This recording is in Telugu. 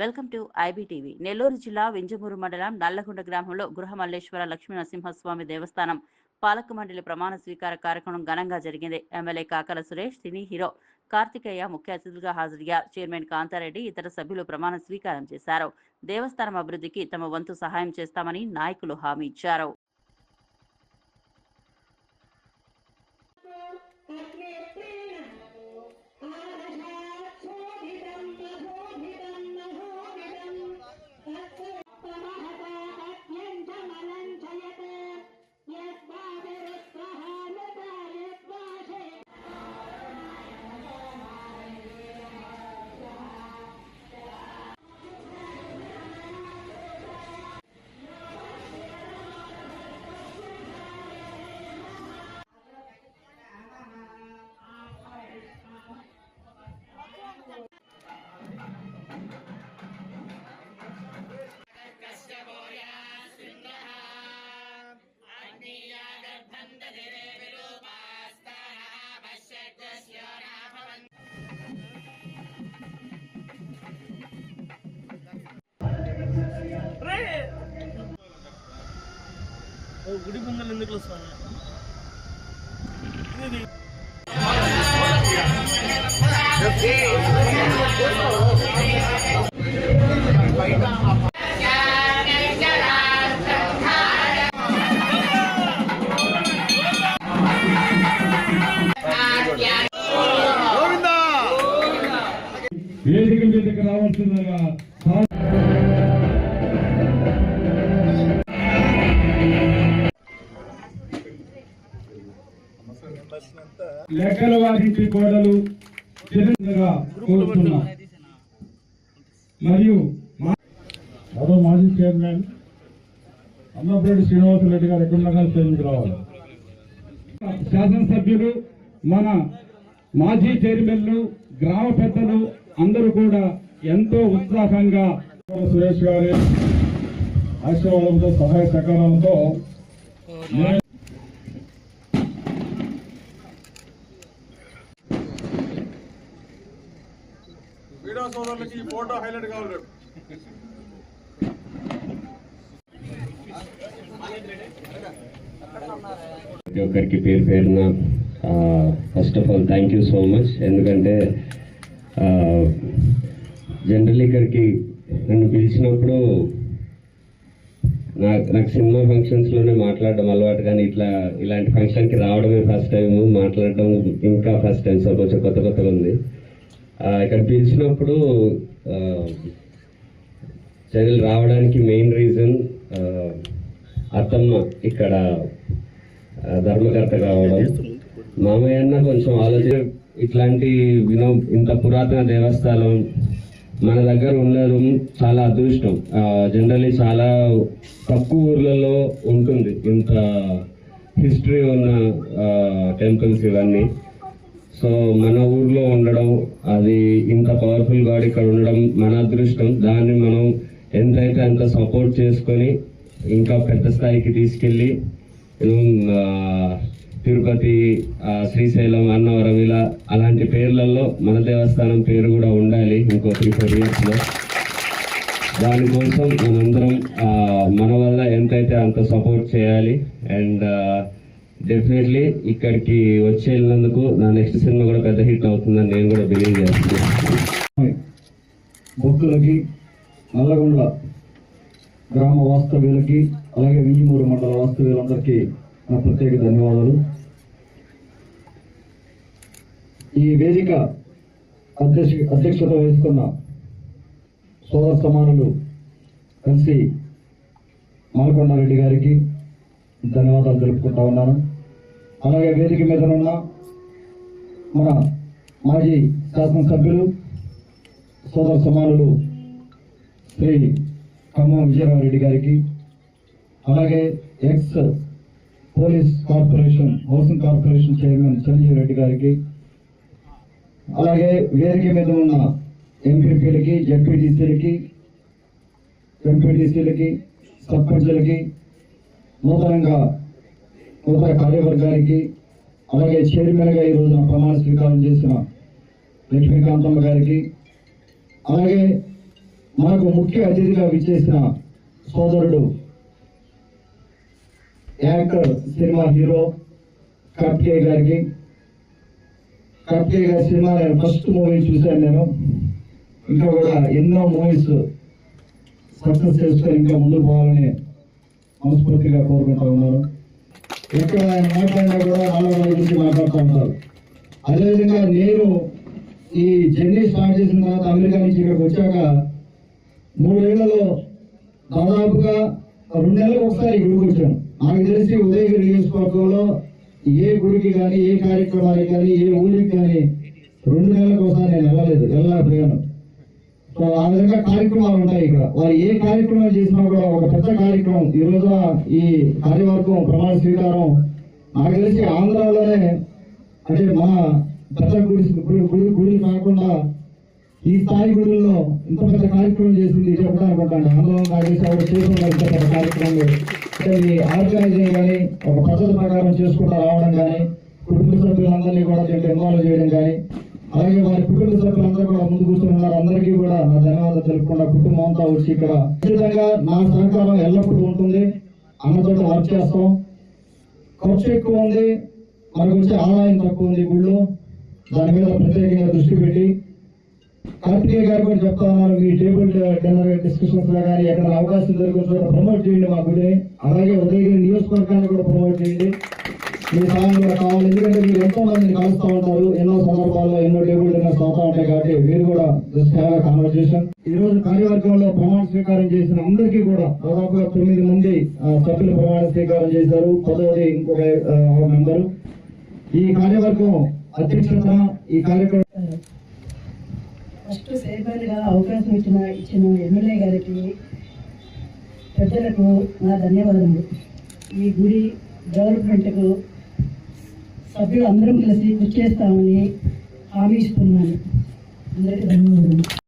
Welcome to IBTV. నెల్లూరు జిల్లా వింజమూరు మండలం నల్లగొండ గ్రామంలో గృహమల్లేశ్వర లక్ష్మీ నరసింహస్వామి దేవస్థానం పాలక మండలి ప్రమాణ స్వీకార కార్యక్రమం ఘనంగా జరిగింది. MLA Kakala Suresh, cine hero Karthikeya ముఖ్య అతిథులుగా హాజరయ్యారు. చైర్మన్ కాంతారెడ్డి ఇతర సభ్యులు ప్రమాణ స్వీకారం చేశారు. దేవస్థానం అభివృద్ధికి తమ వంతు సహాయం చేస్తామని నాయకులు హామీ ఇచ్చారు. గుడి పొంగల్ ఎందుకు వస్తాను వేదిక మీదకి రావాల్సిందిగా లెక్కల వారికి కోడలు చిరంగా కోరుతున్నా. మరియు మరో మాజీ చైర్మన్ అన్నపరెడ్డి శ్రీనివాసరెడ్డి గారు ఎక్కడ స్టేజ్కి రావాలి. శాసనసభ్యులు, మన మాజీ చైర్మన్లు, గ్రామ పెద్దలు అందరూ కూడా ఎంతో ఉత్సాహంగా సురేష్ గారి ఆశీర్వాదంతో సహాయ సహకారంతో వీడియో సోదరులకి ఈ ఫోటో హైలైట్ కావాలి. ప్రతి ఒక్కరికి పేరు పేరున first of all thank you so much. ఎందుకంటే జనరల్లీ ఇక్కడికి నన్ను పిలిచినప్పుడు నాకు సినిమా ఫంక్షన్స్లోనే మాట్లాడడం అలవాటు, కానీ ఇలాంటి ఫంక్షన్కి రావడమే ఫస్ట్ టైం, మాట్లాడడం ఇంకా ఫస్ట్ టైం. సో కొంచెం కొత్తగా ఉంది. ఇక్కడ పిలిచినప్పుడు చర్యలు రావడానికి మెయిన్ రీజన్ అత్తమ్మ ఇక్కడ ధర్మకర్త కావడం, మామయ్య అన్న కొంచెం ఆలోచన. ఇట్లాంటి ఇంత పురాతన దేవస్థానం మన దగ్గర ఉండడం చాలా అదృష్టం. జనరల్లీ చాలా తక్కువ ఊర్లలో ఉంటుంది ఇంత హిస్టరీ ఉన్న టెంపుల్స్ ఇవన్నీ. సో మన ఊర్లో ఉండడం, అది ఇంత పవర్ఫుల్ గాడ్ ఇక్కడ ఉండడం మన అదృష్టం. దాన్ని మనం ఎంతైతే అంత సపోర్ట్ చేసుకొని ఇంకా పెద్ద స్థాయికి తీసుకెళ్ళి తిరుపతి, శ్రీశైలం, అన్నవరం ఇలా అలాంటి పేర్లలో మన దేవస్థానం పేరు కూడా ఉండాలి ఇంకో 3-4 yearsలో. దానికోసం మనందరం మన వల్ల ఎంతైతే అంత సపోర్ట్ చేయాలి. అండ్ డెఫినెట్లీ ఇక్కడికి వచ్చి వెళ్ళినందుకు నా నెక్స్ట్ సినిమా కూడా పెద్ద హిట్ అవుతుందని నేను కూడా బిలీవ్ చేస్తున్నాను. భక్తులకి, నల్లగొండ గ్రామ వాస్తవ్యులకి, అలాగే వింజమూరు మండల వాస్తవ్యులందరికీ నా ప్రత్యేక ధన్యవాదాలు. ఈ వేదిక అధ్యక్షత వహిస్తున్న సోదర సమానులు కలిసి మాలకొండారెడ్డి గారికి ధన్యవాదాలు తెలుపుకుంటా ఉన్నాను. అలాగే వేదిక మీద ఉన్న మన మాజీ శాసనసభ్యులు సోదర సమానులు శ్రీ ఖమ్మం విజయరామరెడ్డి గారికి, అలాగే X police corporation housing corporation chairman Chiranjeevi Reddy గారికి, అలాగే వేదిక మీద ఉన్న ఎంపీపీలకి, ఎంపీటీసీలకి, సర్పంచులకి, నూతన కార్యవర్గానికి, అలాగే చైర్మన్గా ఈ రోజున ప్రమాణ స్వీకారం చేసిన లక్ష్మీకాంతమ్మ గారికి, అలాగే మనకు ముఖ్య అతిథిగా విచ్చేసిన సోదరుడు యాక్టర్ సినిమా హీరో కార్తికేయ గారికి. కార్తికేయ గారి సినిమా నేను ఫస్ట్ మూవీ చూశాను. నేను ఇంకా కూడా ఎన్నో మూవీస్ సక్సెస్ చేసుకొని ఇంకా ముందుకు పోవాలని మనస్ఫూర్తిగా కోరుకుంటా ఉన్నాను. ఎక్కడ ఆయన మాట్లాడినా కూడా నాలుగు గురించి మాట్లాడుతూ ఉంటారు. అదేవిధంగా నేను ఈ జర్నీ స్టార్ట్ చేసిన తర్వాత అమెరికా నుంచి ఇక్కడికి వచ్చాక 3 ఏళ్లలో దాదాపుగా 2 నెలలకు ఒకసారి గుడికి వచ్చాను. నాకు తెలిసి ఉదయగిరి నియోజకవర్గంలో ఏ గుడికి కానీ, ఏ కార్యక్రమానికి కానీ, ఏ ఊరికి కానీ 2 నెలలకు ఒకసారి నేను వెళ్ళలేకపోయాను. సో ఆ విధంగా కార్యక్రమాలు ఉంటాయి ఇక్కడ. వారు ఏ కార్యక్రమం చేసినా కూడా ఒక పెద్ద కార్యక్రమం ఈ రోజు ఈ కార్యవర్గం ప్రమాణ స్వీకారం నాకు తెలిసి ఆంధ్రాలోనే, అంటే మన పెద్ద గుడి కాకుండా ఈ స్థాయి గుడుల్లో ఇంత పెద్ద కార్యక్రమం చేసింది ఇది ఒకటే అనుకుంటాను. ఆంధ్రలో నాకు తెలిసి ఆవిడ చేసిన ఇంత పెద్ద కార్యక్రమం అంటే ఈ ఆర్గనైజింగ్ కానీ, ఒక పద్ధతి ప్రకారం చేసుకుంటూ రావడం కానీ, కుటుంబ సభ్యులందరినీ కూడా దీంట్లో ఇన్వాల్వ్ చేయడం కానీ, అలాగే వారి కుటుంబ సభ్యులందరూ కూడా ముందు కూర్చున్నారు. అందరికీ కూడా నా ధన్యవాదాలు తెలుపుకుండా కుటుంబం అంతా వచ్చి ఇక్కడ ఖచ్చితంగా నా సహకారం ఎల్లప్పుడూ ఉంటుంది. అన్నతోటి వర్క్ చేస్తాం. ఖర్చు ఎక్కువ ఉంది, మనకు వచ్చే ఆదాయం తక్కువ ఉంది గుళ్ళు. దాని మీద ప్రత్యేకంగా దృష్టి పెట్టి కార్తికేయ గారు కూడా చెప్తా ఉన్నారు, మీ టేబుల్ డిన్నర్ డిస్కషన్స్ లో కానీ ఎక్కడ అవకాశం దొరికిన చోట ప్రమోట్ చేయండి మా గుడిని. అలాగే ఉదయగిరి నియోజకవర్గాన్ని కూడా ప్రమోట్ చేయండి. మీ సహాయం కూడా కావాలి. ఎందుకంటే మీరు ఎంతో మందిని కలుస్తూ ఉంటారు, ఎన్నో సందర్భాల్లో ఎన్నో టేబుల్ డిన్నర్స్ అవుతా ఉంటాయి. కాబట్టి మీరు కూడా జస్ట్ హ్యావ్ కాన్వర్సేషన్. ఈ రోజు కార్యవర్గంలో ప్రమాణ స్వీకారం చేసిన అందరికీ కూడా దాదాపుగా 9 మంది సభ్యులు ప్రమాణ స్వీకారం చేశారు. 10వది ఇంకొక మెంబరు. ఈ కార్యవర్గం అధ్యక్షత ఈ కార్యక్రమం ఫస్ట్ చైర్మన్గా అవకాశం ఇచ్చిన ఎమ్మెల్యే గారికి, పెద్దలకు నా ధన్యవాదములు. ఈ గుడి డెవలప్మెంట్కు సభ్యులు అందరం కలిసి కృషి చేస్తామని హామీ ఇస్తున్నాను. అందరికీ ధన్యవాదాలు.